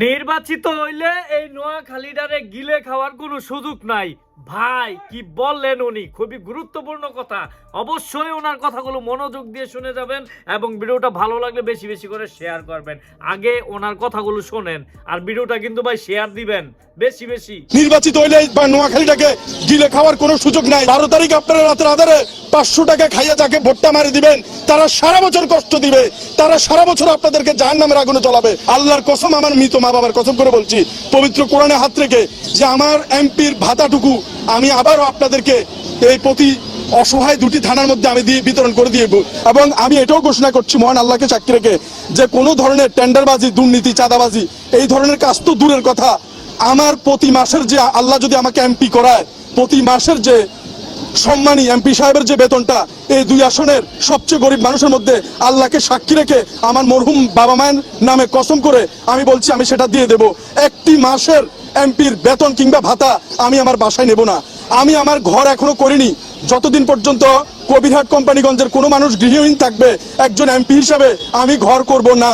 নির্বাচিত হইলে এই নোয়াখালীটারে গিলে খাওয়ার কোনো সুযোগ নাই। ভাই কি বললেন উনি, খুবই গুরুত্বপূর্ণ কথা। অবশ্যই ওনার কথাগুলো মনোযোগ দিয়ে শুনে যাবেন এবং ভিডিওটা ভালো লাগলে বেশি বেশি করে শেয়ার করবেন। আগে ওনার কথাগুলো শোনেন আর ভিডিওটা কিন্তু ভাই শেয়ার দিবেন বেশি বেশি। নির্বাচিত হইলে নোয়াখালীটাকে গিলে খাওয়ার কোনো সুযোগ নাই। 12 তারিখ আপনারা রাতের আধারে 500 টাকা খাইয়া যাকে ভোটটা মারি দিবেন তারা সারা বছর কষ্ট দিবে, তারা সারা বছর আপনাদেরকে জাহান্নামের আগুনে জ্বালাবে। আল্লাহর কসম, আমার মৃত মা বাবার কসম করে বলছি, পবিত্র কোরআনে হাত রেখে, যে আমার এমপির ভাতাটুকু আমি আবারও আপনাদেরকে এই প্রতি অসহায় 2টি থানার মধ্যে আমি দিয়ে বিতরণ করে দিয়ে, এবং আমি এটাও ঘোষণা করছি মহান আল্লাহকে সাক্ষী রেখে যে কোনো ধরনের টেন্ডারবাজি, দুর্নীতি, চাঁদাবাজি এই ধরনের কাজ তো দূরের কথা, আমার প্রতি মাসের যে আল্লাহ যদি আমাকে এমপি করায়, প্রতি মাসের যে সম্মানী এমপি সাহেবের যে বেতনটা এই 2 আসনের সবচেয়ে গরিব মানুষের মধ্যে আল্লাহকে সাক্ষী রেখে আমার মরহুম বাবা মায়ের নামে কসম করে আমি বলছি আমি সেটা দিয়ে দেব। একটি মাসের এমপির বেতন কিংবা ভাতা আমি আমার বাসায় নেব না। আমি আমার ঘর এখনো করিনি। যতদিন পর্যন্ত কবিরহাট কোম্পানিগঞ্জের কোনো মানুষ গৃহহীন থাকবে, একজন এমপি হিসাবে আমি ঘর করব না।